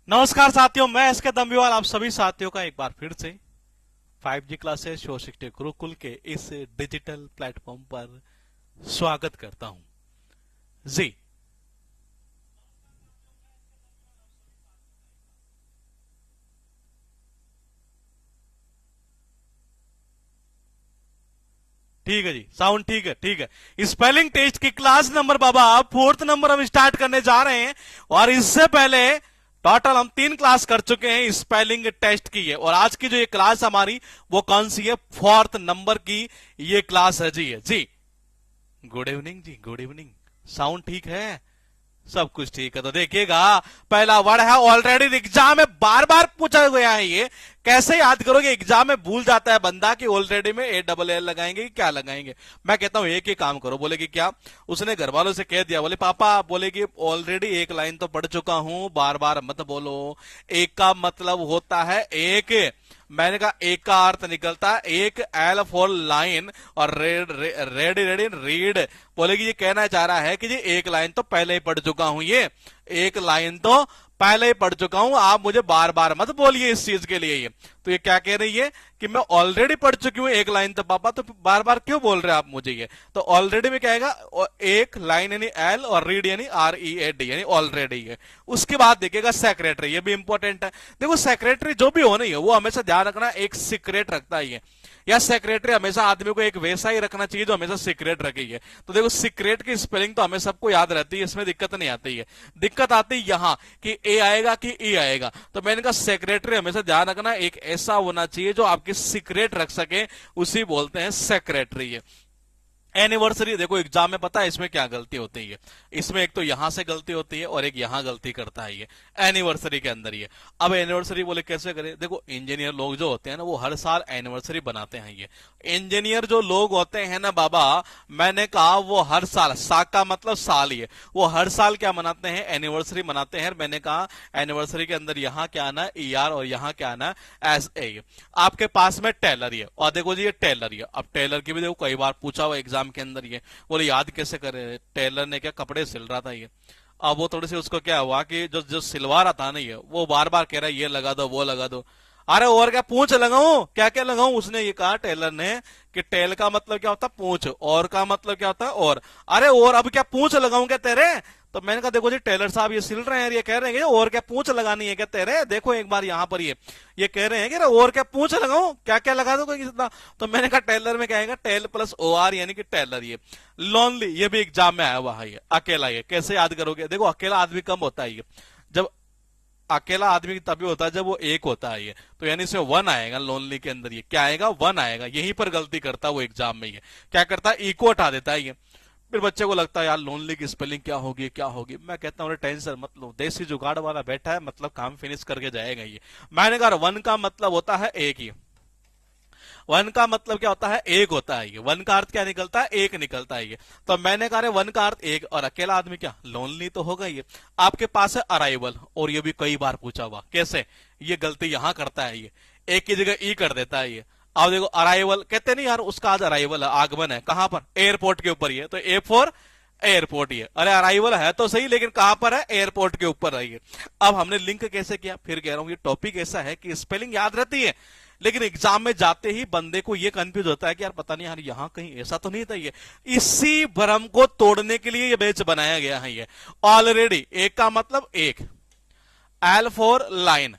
नमस्कार साथियों, मैं एसके दम्बीवाल आप सभी साथियों का एक बार फिर से 5G क्लासेस शो शिक्षक गुरुकुल के इस डिजिटल प्लेटफॉर्म पर स्वागत करता हूं जी। ठीक है जी, साउंड ठीक है, ठीक है। स्पेलिंग टेस्ट की क्लास नंबर बाबा फोर्थ नंबर हम स्टार्ट करने जा रहे हैं। और इससे पहले टोटल हम 3 क्लास कर चुके हैं स्पेलिंग टेस्ट की है। और आज की जो ये क्लास हमारी वो कौन सी है? फोर्थ नंबर की ये क्लास है जी। गुड इवनिंग जी, गुड इवनिंग। साउंड ठीक है? सब कुछ ठीक है। तो देखिएगा, पहला वर्ड है ऑलरेडी। एग्जाम में बार बार पूछा गया है ये, कैसे याद करोगे? एग्जाम में भूल जाता है बंदा कि ऑलरेडी में ए डबल एल लगाएंगे कि क्या लगाएंगे। मैं कहता हूं एक ही काम करो। बोले कि क्या? उसने घर वालों से कह दिया, बोले पापा, बोले कि ऑलरेडी एक लाइन तो पढ़ चुका हूं, बार बार मत बोलो। एक का मतलब होता है एक। मैंने कहा एक का अर्थ निकलता है एक, एल फॉर लाइन, और रेड रेडी रेडी रीड। बोले कि ये कहना चाह रहा है कि जी एक लाइन तो पहले ही पढ़ चुका हूं, ये एक लाइन तो पहले ही पढ़ चुका हूं, आप मुझे बार बार मत बोलिए इस चीज के लिए। ये तो ये क्या कह रही है कि मैं ऑलरेडी पढ़ चुकी हूं एक लाइन, तो पापा तो बार बार क्यों बोल रहे हैं आप मुझे? ये तो ऑलरेडी में क्या आएगा? एक लाइन यानी एल, और रीड यानी READ, यानी ऑलरेडी है। उसके बाद देखिएगा सेक्रेटरी, ये भी इंपॉर्टेंट है। देखो सेक्रेटरी जो भी होना है वो हमेशा ध्यान रखना एक सीक्रेट रखता ही है, या सेक्रेटरी हमेशा आदमी को एक वैसा ही रखना चाहिए जो हमेशा सीक्रेट रखी है। तो देखो सीक्रेट की स्पेलिंग तो हमें सबको याद रहती है, इसमें दिक्कत नहीं आती है। दिक्कत आती है यहां कि ए आएगा कि ई आएगा। तो मैंने कहा सेक्रेटरी हमेशा ध्यान रखना एक ऐसा होना चाहिए जो आपकी सीक्रेट रख सके, उसी बोलते हैं सेक्रेटरी है। एनिवर्सरी, देखो एग्जाम में पता है इसमें क्या गलती होती है? इसमें एक तो यहां से गलती होती है और एक यहां गलती करता है ये एनिवर्सरी के अंदर ये। अब एनिवर्सरी बोले कैसे करें? देखो इंजीनियर लोग जो होते हैं ना वो हर साल एनिवर्सरी बनाते हैं। ये इंजीनियर जो लोग होते हैं ना बाबा, मैंने कहा वो हर साल, सा का मतलब साल, ये वो हर साल क्या मनाते हैं? एनिवर्सरी मनाते हैं। मैंने कहा एनिवर्सरी के अंदर यहां क्या आना? ER, और यहां क्या आना? SA। आपके पास में टेलर ये, और देखो जी ये टेलर ये। अब टेलर की भी देखो कई बार पूछा हुआ एग्जाम के अंदर ये, बोले याद कैसे करे? टेलर ने क्या कपड़े सिल रहा था ये। अब वो थोड़ी सी उसको क्या हुआ कि जो जो सिलवा रहा था ना ये, वो बार बार कह रहा है ये लगा दो वो लगा दो। अरे और क्या पूंछ लगाऊं, क्या क्या लगाऊं? उसने ये कहा टेलर ने कि टेल का मतलब क्या होता है? पूंछ। और का मतलब क्या होता है? और। अरे और अब क्या पूंछ लगाऊं क्या तेरे? तो मैंने कहा देखो जी टेलर साहब ये सिल रहे हैं, ये कह रहे हैं और क्या पूंछ लगानी है क्या तेरे? देखो एक बार यहां पर ये कह रहे हैं कि और क्या पूंछ लगाऊं, क्या क्या लगा दो कोई? तो मैंने कहा टेलर में क्या आएगा? टेल प्लस OR यानी कि टेलर। ये लोनली, ये भी एग्जाम में आया हुआ है। ये अकेला, ये कैसे याद करोगे? देखो अकेला आदमी कम होता है ये, जब अकेला आदमी तभी होता है जब वो एक होता है ये, तो यानी इसमें 1 आएगा। लोनली के अंदर ये क्या आएगा? 1 आएगा। यहीं पर गलती करता है वो एग्जाम में। ये क्या करता है? इको हटा देता है ये। फिर बच्चे को लगता है यार लोनली की स्पेलिंग क्या होगी क्या होगी। मैं कहता हूँ टेंशन मत लो, देसी जुगाड़ वाला बैठा है, मतलब काम फिनिश करके जाएगा ये। मैंने कहा 1 का मतलब होता है एक ही। 1 का मतलब क्या होता है? एक होता है ये। 1 का अर्थ क्या निकलता है? एक निकलता है ये। तो मैंने कहा 1 का अर्थ एक, और अकेला आदमी क्या? लोनली तो होगा ये। आपके पास है अराइवल, और ये भी कई बार पूछा हुआ। कैसे? ये गलती यहां करता है ये, एक की जगह ई कर देता है ये। अब देखो अराइवल कहते नहीं यार, उसका आज अराइवल है, आगमन है। कहां पर? एयरपोर्ट के ऊपर। ये तो ए फॉर एयरपोर्ट। ये अरे अराइवल है तो सही, लेकिन कहां पर है? एयरपोर्ट के ऊपर है ये। अब हमने लिंक कैसे किया? फिर कह रहा हूं ये टॉपिक ऐसा है कि स्पेलिंग याद रहती है, लेकिन एग्जाम में जाते ही बंदे को ये कंफ्यूज होता है कि यार पता नहीं यार यहां कहीं ऐसा तो नहीं था ये। इसी भ्रम को तोड़ने के लिए ये बैच बनाया गया है ये। ऑलरेडी, एक का मतलब एक, एल फॉर लाइन,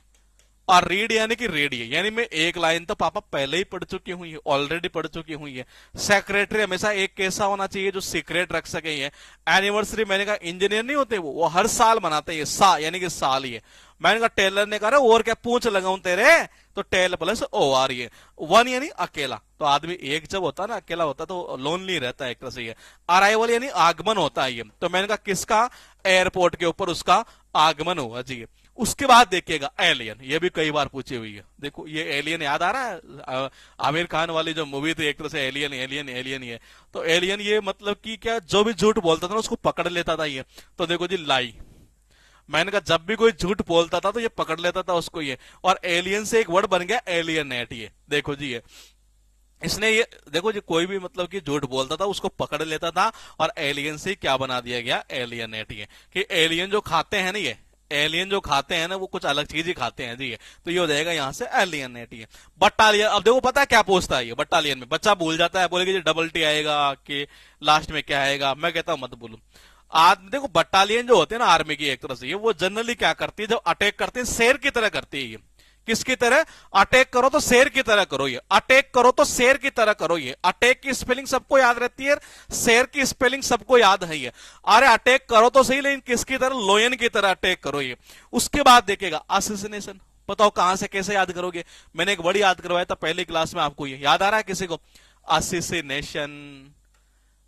और रीड यानी कि रेडियो, यानी मैं एक लाइन तो पापा पहले ही पढ़ चुकी हूं, ये ऑलरेडी पढ़ चुकी हूं ये। सेक्रेटरी हमेशा एक कैसा होना चाहिए जो सीक्रेट रख सके ये। एनिवर्सरी, मैंने कहा इंजीनियर नहीं होते वो हर साल मनाते हैं, सा यानी कि साल ये। मैंने कहा टेलर ने कहा और क्या पूछ लगाऊं तेरे? तो टेल प्लस OR ये। 1 यानी अकेला, तो आदमी एक जब होता है ना अकेला होता तो लोनली रहता है एक तरह से ये। अराइवल यानी आगमन होता है ये। तो मैंने कहा किसका? एयरपोर्ट के ऊपर उसका आगमन हुआ जी। उसके बाद देखिएगा एलियन, ये भी कई बार पूछी हुई है। देखो ये एलियन याद आ रहा है? आमिर खान वाली जो मूवी थी एक तरह से एलियन एलियन एलियन ये। तो एलियन ये मतलब कि क्या? जो भी झूठ बोलता था ना उसको पकड़ लेता था ये। तो देखो जी लाई, मैंने कहा जब भी कोई झूठ बोलता था तो ये पकड़ लेता था उसको ये। और एलियन से एक वर्ड बन गया एलियनेट। ये देखो जी ये इसने ये देखो जी कोई भी मतलब कि झूठ बोलता था उसको पकड़ लेता था, और एलियन से क्या बना दिया गया? एलियनेट। ये कि एलियन जो खाते हैं ना ये एलियन जो खाते हैं ना वो कुछ अलग चीज ही खाते हैं जी। तो ये हो जाएगा यहाँ से एलियनेट। बटालियन, अब देखो पता है क्या पूछता है ये बटालियन में, बच्चा भूल जाता है, बोलेगा जी डबल टी आएगा कि लास्ट में क्या आएगा, मैं कहता हूं मत बोलो। आज देखो बटालियन जो होते हैं ना आर्मी की एक तरह से, ये वो जनरली क्या करती है, जब अटैक करते हैं शेर की तरह करती है ये। किसकी तरह? अटैक करो तो शेर की तरह करो ये, अटैक करो तो शेर की तरह करो ये। अटैक की स्पेलिंग सबको याद रहती है, शेर की स्पेलिंग सबको याद है ये। अरे अटैक करो तो सही, लेकिन किसकी तरह? लोयन की तरह अटैक करो ये। उसके बाद देखिएगा असिसिनेशन, बताओ कहां से कैसे याद करोगे? मैंने एक वर्ड याद करवाया था पहली क्लास में, आपको ये याद आ रहा है किसी को? असिसिनेशन।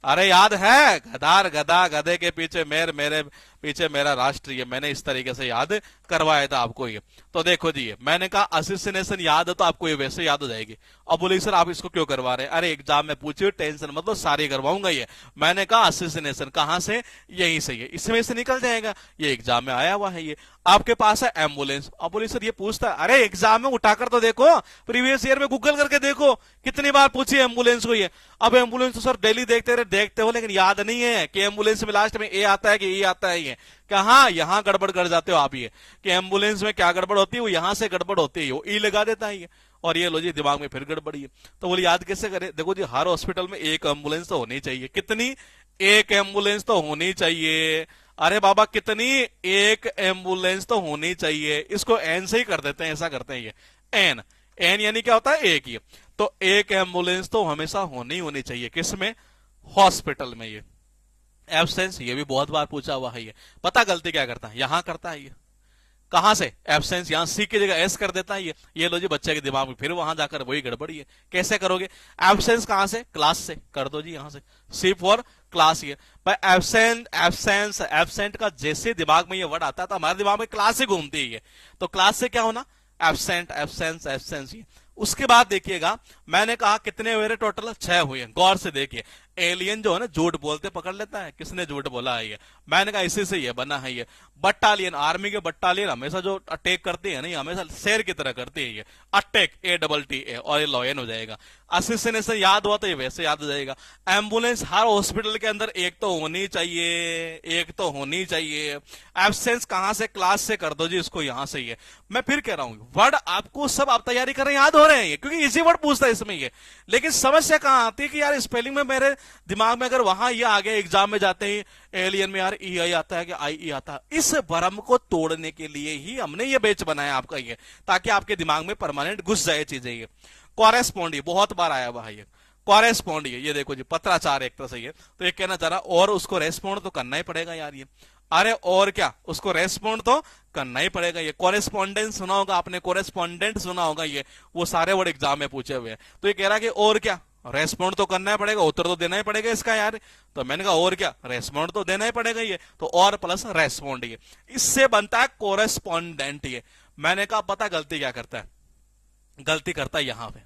अरे याद है, गदार गदा गधे के पीछे मेर, मेरे पीछे मेरा राष्ट्र, ये मैंने इस तरीके से याद करवाया था आपको ये। तो देखो जी, मैंने कहा असिसिनेशन याद है तो आपको ये वैसे याद हो जाएगी। अब बोले सर आप इसको क्यों करवा रहे हैं? अरे एग्जाम में पूछिए, टेंशन मतलब सारी करवाऊंगा ये। मैंने कहा असिसिनेशन कहां से? यहीं से, ये इसमें से निकल जाएगा, ये एग्जाम में आया हुआ है ये। आपके पास है एम्बुलेंस। अब बोले सर ये पूछता है, अरे एग्जाम में उठाकर तो देखो, प्रीवियस ईयर में गूगल करके देखो कितनी बार पूछी एम्बुलेंस को ये। अब एम्बुलेंस तो सर डेली देखते हो, लेकिन याद नहीं है कि एम्बुलेंस में लास्ट में ए आता है कि ई आता है ये। कहा यहां गड़बड़ कर जाते हो आप ये, कि एम्बुलेंस में क्या गड़बड़ होती है, वो यहां से गड़बड़ होती है, वो ई लगा देता है ये, और ये लो जी दिमाग में फिर गड़बड़ी है। तो बोले याद कैसे करें? देखो जी, हर हॉस्पिटल में एक एम्बुलेंस तो होनी चाहिए। कितनी? एक एम्बुलेंस तो होनी चाहिए। अरे बाबा कितनी? एक एम्बुलेंस तो होनी चाहिए। इसको एन से ही कर देते हैं, ऐसा करते हैं ये, एन। एन यानी क्या होता है? एक ही। तो एक एम्बुलेंस तो हमेशा होनी चाहिए, किसमें? हॉस्पिटल में ये। एब्सेंस, ये भी बहुत बार पूछा हुआ है ये। पता गलती क्या करता है? यहां करता है ये। कहां से? एब्सेंस, यहां सी की जगह एस कर देता है ये लो जी, बच्चे के दिमाग में फिर वहां जाकर वही गड़बड़ी है। कैसे करोगे? एब्सेंस कहां से? क्लास से कर दो जी, यहां से सी फॉर क्लास। ये भाई एब्सेंट, एब्सेंस, एब्सेंट का जैसे दिमाग में ये वर्ड आता है तो हमारे दिमाग में क्लास ही घूमती है ये। तो क्लास से क्या होना? एब्सेंट, एब्सेंस, एब्सेंस ये। उसके बाद देखिएगा, मैंने कहा कितने हुए? टोटल 6 हुए। गौर से देखिए, एलियन जो है ना झूठ बोलते पकड़ लेता है, किसने झूठ बोला है ये? मैंने कहा इसी से ये बना है ये। बटालियन, आर्मी के बटालियन हमेशा जो अटैक करती है ना, ये हमेशा शेर की तरह करती है ये। Attack, A double T A, और ये लॉयन हो जाएगा। असिसिनेशन याद हुआ तो ये वैसे याद हो जाएगा। एम्बुलेंस हर हॉस्पिटल के अंदर एक तो होनी चाहिए, एक तो होनी चाहिए। एब्सेंस कहां से? क्लास से कर दो जी इसको, यहां से ये। मैं फिर कह रहा हूं, वर्ड आपको सब आप तैयारी कर रहे हैं, याद हो रहे हैं ये, क्योंकि इसी वर्ड पूछता है इसमें ये। लेकिन समस्या कहां आती है कि यार स्पेलिंग में मेरे दिमाग में अगर वहां ये आ गया, एग्जाम में जाते ही एलियन में यार ई आई आता है कि आई ई आता है। इस भ्रम को तोड़ने के लिए ही हमने ये बैच बनाया आपका ये, ताकि आपके दिमाग में परमानेंट घुस जाए चीजें ये। कॉरेस्पॉन्ड, ये बहुत बार आया हुआ है ये। कॉरेस्पॉन्ड, ये देखो जी, पत्राचार एक तरह से ये। तो ये कहना चाह रहा, और उसको रेस्पॉन्ड तो करना ही पड़ेगा यार ये। अरे और क्या, उसको रेस्पॉन्ड तो करना ही पड़ेगा ये। कॉरेस्पॉन्डेंस सुना होगा आपने, कॉरेस्पॉन्डेंट सुना होगा ये, वो सारे वर्ड एग्जाम में पूछे हुए हैं। तो ये कह रहा कि और क्या, रेस्पॉन्ड तो करना ही पड़ेगा, उत्तर तो देना ही पड़ेगा इसका यार। तो मैंने कहा और क्या, रेस्पॉन्ड तो देना ही पड़ेगा ये। तो और प्लस रेस्पॉन्ड, ये इससे बनता है कोरेस्पॉन्डेंट ये। मैंने कहा पता गलती क्या करता है? गलती करता है यहां पे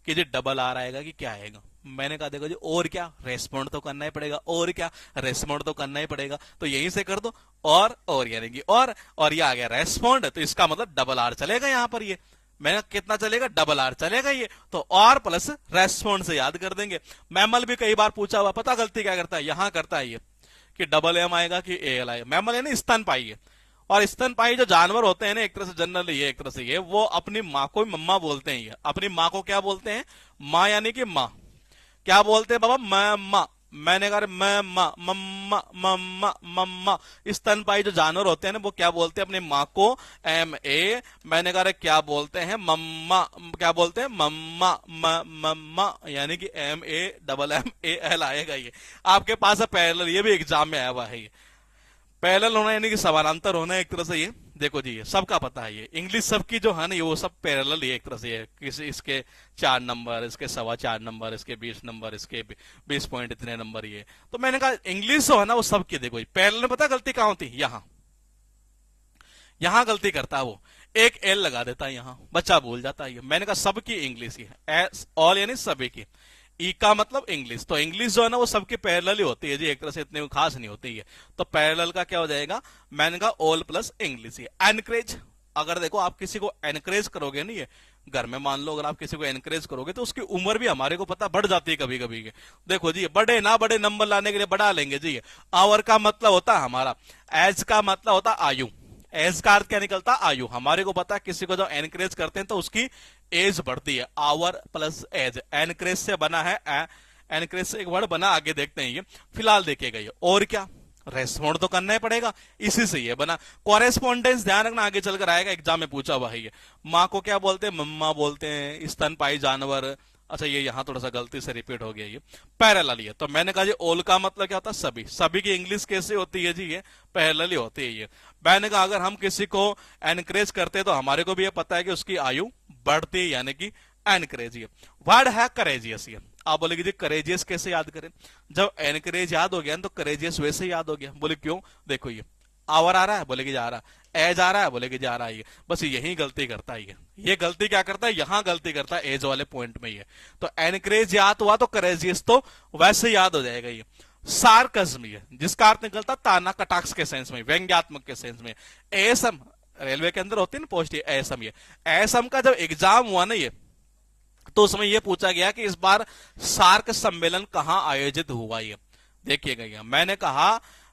कि जी डबल आर आएगा कि क्या आएगा। मैंने कहा देखो जी, और क्या, रेस्पॉन्ड तो करना ही पड़ेगा, और क्या, रेस्पॉन्ड तो करना ही पड़ेगा। तो यहीं से कर दो, और यानी कि और ये आ गया रेस्पॉन्ड, तो इसका मतलब डबल आर चलेगा यहां पर ये। मैंने कितना चलेगा? डबल आर चलेगा ये। तो और प्लस रेस्पॉन्ड से याद कर देंगे। मैमल भी कई बार पूछा हुआ, पता गलती क्या करता है? यहां करता है ये कि डबल एम आएगा कि ए एल आएगा। मैमल यानी स्तनपाई है। और स्तनपाई जो जानवर होते हैं ना, एक तरह से जनरली ये, एक तरह से ये, वो अपनी माँ को मम्मा बोलते हैं ये। अपनी माँ को क्या बोलते हैं? माँ, यानी कि माँ। क्या बोलते हैं बाबा? मम्मा। मैंने कहा मम्मा, मम्मा, मम्मा, मम्मा। स्तनपाई जो जानवर होते हैं ना, वो क्या बोलते हैं अपनी माँ को? M A. मैंने कहा क्या बोलते हैं? मम्मा। क्या बोलते हैं? मम्मा, मम्मा, यानी कि M A double M A L आएगा ये। आपके पास है पैरेलल, ये भी एग्जाम में आया हुआ है ये। पैरेलल होना यानी कि समानांतर होना, एक तरह से ये। देखो जी, ये सबका पता है ये। इंग्लिश सबकी जो है ना, ये वो सब पैरेलल ही एक तरह से है। किसी इसके 4 नंबर, इसके 4.25 नंबर, इसके 20 नंबर, इसके 20 पॉइंट इतने नंबर ये। तो मैंने कहा इंग्लिश जो है ना वो सबकी। देखो पैरेलल में पता गलती कहां होती? यहां गलती करता है वो, एक एल लगा देता है यहां, बच्चा भूल जाता है ये। मैंने कहा सबकी इंग्लिश ही है, ऑल यानी सभी की। ई का मतलब इंग्लिश। तो इंग्लिश जो है ना वो सबकी पैरेलल ही होती है जी, एक तरह से इतनी खास नहीं होती है। तो पैरेलल का क्या हो जाएगा? मैंने कहा ऑल प्लस इंग्लिश ही। एनकरेज, अगर देखो आप किसी को एनकरेज करोगे नहीं, ये घर में मान लो अगर आप किसी को एनकरेज करोगे तो उसकी उम्र भी हमारे को पता बढ़ जाती है कभी कभी के। देखो जी, बड़े ना बड़े नंबर लाने के लिए बढ़ा लेंगे जी। आवर का मतलब होता है हमारा, एज का मतलब होता आयु। एज का अर्थ क्या निकलता? आयु। हमारे को पता है किसी को जब एनकरेज करते हैं तो उसकी एज बढ़ती है, आवर प्लस एज। एनकरेज से बना है, एनकरेज से एक वर्ड बना, आगे देखते हैं ये। फिलहाल देखिएगा ये, और क्या रेस्पॉन्ड तो करना ही पड़ेगा, इसी से ये बना। कॉरेस्पॉन्डेंस ध्यान रखना, आगे चलकर आएगा, एग्जाम में पूछा हुआ है ये। माँ को क्या बोलते हैं? मम्मा बोलते हैं। स्तनपायी जानवर, अच्छा ये यहां थोड़ा सा गलती से रिपीट हो गया ये। पैरेलल, ये तो मैंने कहा जी ऑल का मतलब क्या होता है? सभी। सभी की इंग्लिश कैसे होती है जी? ये पैरेलल ही होती है ये। मैंने कहा अगर हम किसी को एनकरेज करते हैं तो हमारे को भी ये पता है कि उसकी आयु बढ़ती है, यानी कि एनकरेज। ये वर्ड है करेजियस। ये आप बोलेगे जी करेजियस कैसे याद करें? जब एनकरेज याद हो गया तो करेजियस वैसे याद हो गया। बोले क्यों? देखो ये आवर आ रहा है, बोलेगे जा रहा है। एज आ रहा है, बोलेगे जा रहा है। ये बस यही गलती करता है ये गलती क्या करता है? यहां गलती करता है एज वाले पॉइंट में। ये तो एनकरेज याद हुआ तो करेजियस तो वैसे याद हो जाएगा। ये सार्कज्म, ये जिसका अर्थ निकलता ताना कटाक्ष के सेंस में, व्यंग्यात्मक के सेंस में। एसम रेलवे के अंदर होती है ना पोस्ट, ये एसम। ये एसम का जब एग्जाम हुआ ना ये, तो उसमें यह पूछा गया कि इस बार सार्क सम्मेलन कहां आयोजित हुआ? ये देखिएगा, ये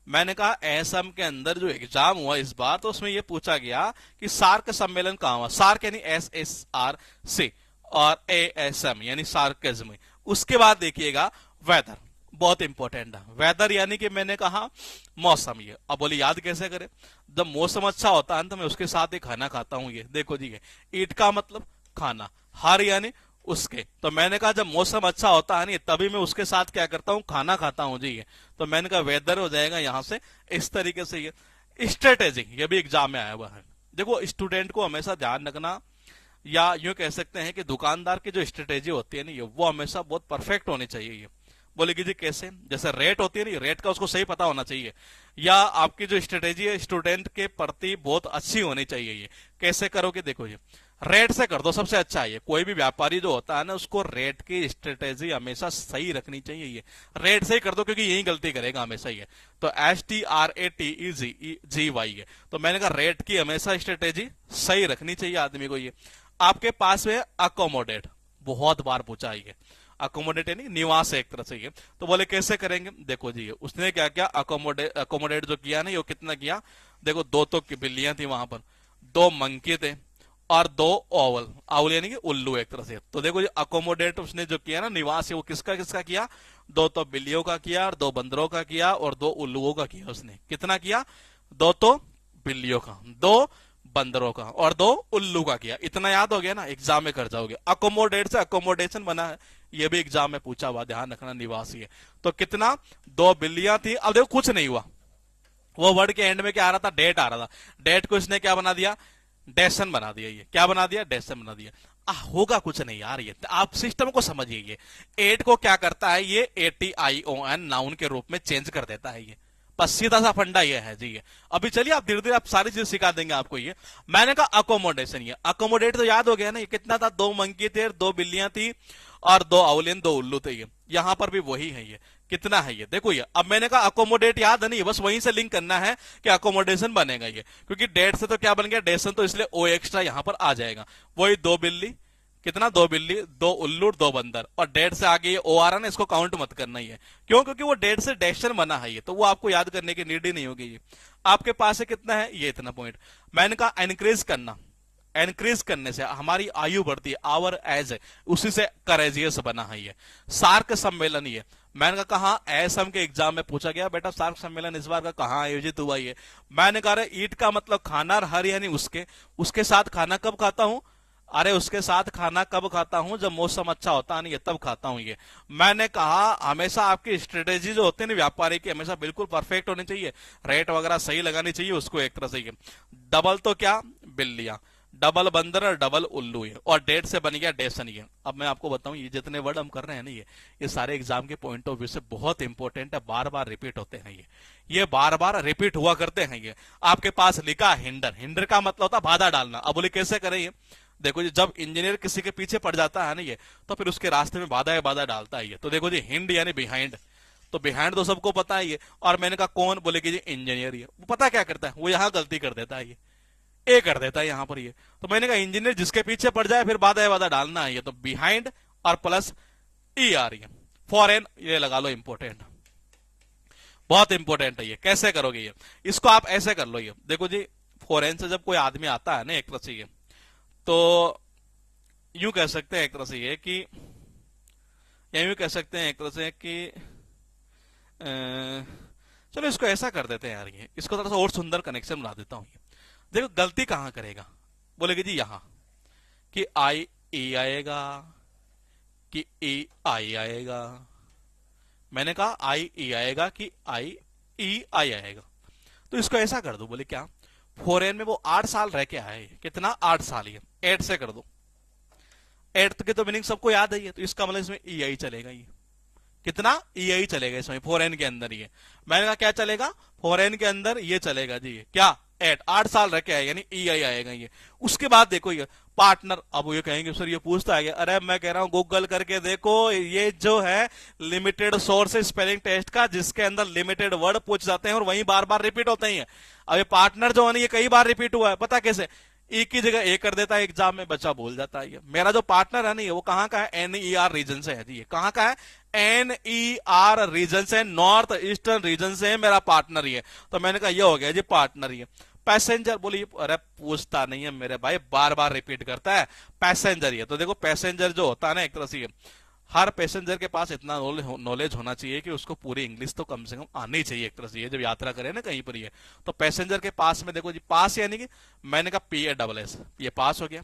मैंने कहा एसम के अंदर जो एग्जाम हुआ इस बार, तो उसमें यह पूछा गया कि सार्क सम्मेलन कहां हुआ। सार्क यानी SSR से, और ASM यानी सार्कज्म। उसके बाद देखिएगा वेदर, बहुत इंपॉर्टेंट है वेदर, यानी कि मैंने कहा मौसम। ये अब बोले याद कैसे करें? जब मौसम अच्छा होता है तो मैं उसके साथ ही खाना खाता हूं। ये देखो जी, ये ईट का मतलब खाना, हर यानी उसके। तो मैंने कहा जब मौसम अच्छा होता है नहीं तभी मैं उसके साथ क्या करता हूं? खाना खाता हूं जी। ये तो मैंने कहा वेदर हो जाएगा यहां से इस तरीके से। ये स्ट्रेटेजी, ये भी एग्जाम में आया हुआ है। देखो स्टूडेंट को हमेशा ध्यान रखना, या यूं कह सकते हैं कि दुकानदार की जो स्ट्रेटेजी होती है ना, वो हमेशा बहुत परफेक्ट होनी चाहिए। ये बोलेगी जी कैसे? जैसे रेट होती है ना, रेट का उसको सही पता होना चाहिए, या आपकी जो स्ट्रेटेजी है स्टूडेंट के प्रति बहुत अच्छी होनी चाहिए। ये कैसे करोगे? देखो ये रेट से कर दो, सबसे अच्छा है। कोई भी व्यापारी जो होता है ना, उसको रेट की स्ट्रेटेजी हमेशा सही रखनी चाहिए। ये रेट से ही कर दो, क्योंकि यही गलती करेगा हमेशा ये। तो STRATEGY है। तो मैंने कहा रेट की हमेशा स्ट्रेटेजी सही रखनी चाहिए आदमी को। ये आपके पास में अकोमोडेट, बहुत बार पूछा है। अकोमोडेट यानी निवास है एक तरह से। ये तो बोले कैसे करेंगे? देखो जी उसने क्या किया, अकोमोडेट जो किया ना, ये कितना किया? देखो दो तो बिल्लियां थी वहां पर, दो मंकी थे, और दो ओवल, आउल यानी कि उल्लू एक तरह से। तो देखो अकोमोडेट उसने जो किया ना, निवास है, वो किसका किसका किया? दो तो बिल्लियों का किया, और दो बंदरों का किया, और दो उल्लुओं का किया। उसने कितना किया? दो तो बिल्लियों का, दो बंदरों का, और दो उल्लू का किया। इतना याद हो गया ना, एग्जाम में कर जाओगे। अकोमोडेट से अकोमोडेशन बना है, ये भी एग्जाम में पूछा हुआ, ध्यान रखना। निवासी है तो कितना? दो बिल्लियां थी। अब देखो कुछ नहीं हुआ, वो वर्ड के एंड में क्या आ रहा था? डेट आ रहा था। डेट को इसने क्या बना दिया? डेसन बना दिया। ये क्या बना दिया? डेसन बना दिया। होगा कुछ नहीं यार, ये आप सिस्टम को समझिए। ये एट को क्या करता है? ये ATION नाउन के रूप में चेंज कर देता है। ये बस सीधा सा फंडा ये है जी। ये अभी चलिए आप धीरे धीरे आप सारी चीज सिखा देंगे आपको। ये मैंने कहा अकोमोडेशन, ये अकोमोडेट तो याद हो गया ना। ये कितना था? दो मंकी थे, दो बिल्लियां थी, और दो आउलिन, दो उल्लू थे। ये यहां पर भी वही है। ये कितना है? ये देखो ये अब मैंने कहा अकोमोडेट याद है नहीं, बस वहीं से लिंक करना है कि अकोमोडेशन बनेगा। ये क्योंकि डेट से तो क्या बन गया? डेसन, तो इसलिए ओ एक्स्ट्रा यहां पर आ जाएगा। वही दो बिल्ली, कितना? दो बिल्ली, दो उल्लू, दो बंदर, और डेट से आगे ये ओ आ रहा ना, इसको काउंट मत करना ही है। क्यों? क्योंकि वो डेट से डेशन बना है। ये तो वो आपको याद करने की नीड ही नहीं होगी। ये आपके पास है कितना है? ये इतना पॉइंट। मैंने कहा एनकरेज करना, एनकरेज करने से हमारी आयु बढ़ती है, आवर एज है, उसी से करेजियस बना है। ये सार्क सम्मेलन, ये मैंने कहा एसम के एग्जाम में पूछा गया बेटा सार्क सम्मेलन इस बार का कहां आयोजित हुआ? ये मैंने कहा ईट का मतलब खाना, और हर यानी उसके साथ खाना कब खाता हूं? अरे उसके साथ खाना कब खाता हूं? जब मौसम अच्छा होता नहीं है तब खाता हूं। ये मैंने कहा हमेशा आपकी स्ट्रेटेजी जो होती है ना व्यापारी की, हमेशा बिल्कुल परफेक्ट होनी चाहिए, रेट वगैरह सही लगानी चाहिए उसको एक तरह से। डबल तो क्या? बिल्लियां, डबल बंदर और डबल उल्लू है, और डेट से बन गया डेसन। ये अब मैं आपको बताऊं, ये जितने वर्ड हम कर रहे हैं ना, ये सारे एग्जाम के पॉइंट ऑफ व्यू से बहुत इंपॉर्टेंट है, बार बार रिपीट होते हैं। ये बार बार रिपीट हुआ करते हैं। ये आपके पास लिखा हिंडर, हिंडर का मतलब होता बाधा डालना। अब बोले कैसे करें? ये देखो जी जब इंजीनियर किसी के पीछे पड़ जाता है ना, ये तो फिर उसके रास्ते में बाधा डालता है। ये तो देखो जी हिंड यानी बिहाइंड, तो बिहाइंड तो सबको पता है। ये और मैंने कहा कौन? बोले कि जी इंजीनियर। ये वो पता क्या करता है? वो यहां गलती कर देता है, ये ए कर देता है यहां पर। ये तो मैंने कहा इंजीनियर जिसके पीछे पड़ जाए फिर बाधा डालना है। ये तो बिहाइंड और प्लस ई आ रही है, फॉरेन, ये लगा लो, इंपॉर्टेंट, बहुत इंपॉर्टेंट है। ये कैसे करोगे? ये इसको आप ऐसे कर लो। ये देखो जी फॉरेन से जब कोई आदमी आता है ना एक तरह से ये, तो यूं कह सकते हैं एक तरह से ये कि, या यूं कह सकते हैं एक तरह से कि चलो इसको ऐसा कर देते हैं यार, ये इसको थोड़ा सा और सुंदर कनेक्शन बना देता हूं। ये देखो गलती कहां करेगा, बोलेगी जी यहां कि आई ए आएगा कि ए आई आएगा। मैंने कहा आई ई आएगा कि आई ई आई आएगा। तो इसको ऐसा कर दो, बोले क्या, फॉरेन में वो 8 साल रह के आए, कितना 8 साल ही, 8 से कर दो। 8 के तो मीनिंग सबको याद है, तो इसका मतलब इसमें ई आई चलेगा, ये कितना ई आई चलेगा इसमें फॉरेन के अंदर। ये मैंने कहा क्या चलेगा, फॉरेन के अंदर ये चलेगा जी, ये क्या 8 साल रह के आए यानी ई आई आएगा ये। उसके बाद देखो ये पार्टनर, अब ये कहेंगे सर ये पूछता है, अरे मैं कह रहा हूं गूगल करके देखो, ये जो है लिमिटेड सोर्स है स्पेलिंग टेस्ट का, जिसके अंदर लिमिटेड वर्ड पूछ जाते हैं और वहीं बार बार रिपीट होते हैं। अब ये पार्टनर जो है ना, ये कई बार रिपीट हुआ है, पता कैसे, ई की जगह ए कर देता है एग्जाम में, बच्चा भूल जाता है। ये मेरा जो पार्टनर है ना, वो कहां का है, NER रीजन से है जी। ये कहां का है, NER रीजन से, नॉर्थ ईस्टर्न रीजन से है मेरा पार्टनर। ये तो मैंने कहा ये हो गया जी पार्टनर। ये पैसेंजर, बोली अरे पूछता नहीं है मेरे भाई, बार बार रिपीट करता है पैसेंजर। ये तो देखो पैसेंजर जो होता है ना एक तरह से, हर पैसेंजर के पास इतना नॉलेज होना चाहिए कि उसको पूरी इंग्लिश तो कम से कम आनी चाहिए एक तरह से। ये जब यात्रा करे ना कहीं पर, ये तो पैसेंजर के पास में देखो जी, पास यानी कि मैंने कहा PASS, ये पास हो गया।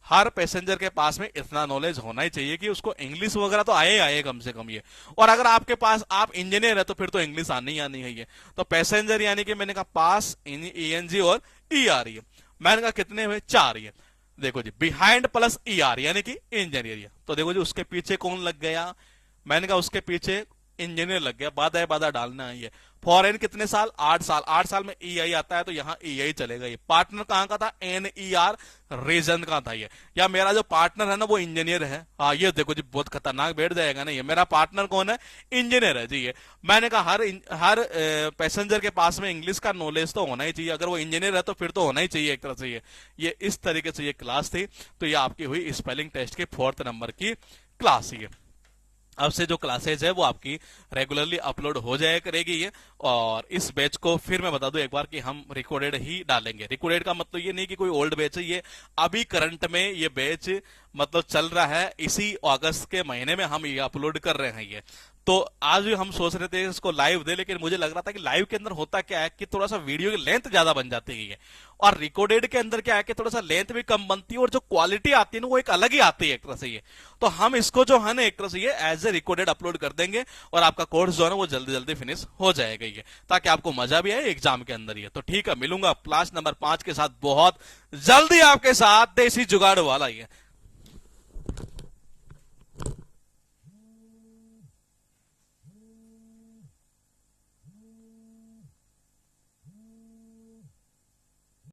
हर पैसेंजर के पास में इतना नॉलेज होना ही चाहिए कि उसको इंग्लिश वगैरह तो आए कम से कम ये। और अगर आपके पास, आप इंजीनियर है तो फिर तो इंग्लिश आनी ही आनी है ये। तो पैसेंजर यानी कि मैंने कहा पास, ENG और ER, ये मैंने कहा कितने हुए 4। ये देखो जी बिहाइंड प्लस ER यानी कि इंजीनियर। तो देखो जी उसके पीछे कौन लग गया, मैंने कहा उसके पीछे इंजीनियर लग गया, बाधा डालना है ये। फॉरेन कितने साल, 8 साल, 8 साल में ई आई आता है तो यहाँ ई आई चलेगा। ये पार्टनर कहां का था, NER रीजन का था ये। या मेरा जो पार्टनर है ना वो इंजीनियर है। हाँ ये देखो जी बहुत खतरनाक बैठ जाएगा ना, ये मेरा पार्टनर कौन है, इंजीनियर है जी। ये मैंने कहा हर पैसेंजर के पास में इंग्लिश का नॉलेज तो होना ही चाहिए, अगर वो इंजीनियर है तो फिर तो होना ही चाहिए एक तरह से। ये इस तरीके से ये क्लास थी। तो ये आपकी हुई स्पेलिंग टेस्ट के 4th नंबर की क्लास। ये अब से जो क्लासेज है वो आपकी रेगुलरली अपलोड हो जाया करेगी ये। और इस बैच को फिर मैं बता दूं एक बार कि हम रिकॉर्डेड ही डालेंगे। रिकॉर्डेड का मतलब ये नहीं कि कोई ओल्ड बैच है, ये अभी करंट में ये बैच मतलब चल रहा है, इसी अगस्त के महीने में हम ये अपलोड कर रहे हैं ये। तो आज भी हम सोच रहे थे इसको लाइव दे, लेकिन मुझे लग रहा था कि लाइव के अंदर होता क्या है कि थोड़ा सा वीडियो की लेंथ ज्यादा बन जाती है, और रिकॉर्डेड के अंदर क्या है कि थोड़ा सा लेंथ भी कम बनती है और जो क्वालिटी आती है ना वो एक अलग ही आती है एक तरह से ये। तो हम इसको जो है ना एक तरह से ये एज ए रिकॉर्डेड अपलोड कर देंगे और आपका कोर्स जो है ना वो जल्दी जल्दी फिनिश हो जाएगा ये, ताकि आपको मजा भी आए एग्जाम के अंदर ये। तो ठीक है, मिलूंगा क्लास नंबर 5 के साथ बहुत जल्दी आपके साथ, देसी जुगाड़ वाला ये।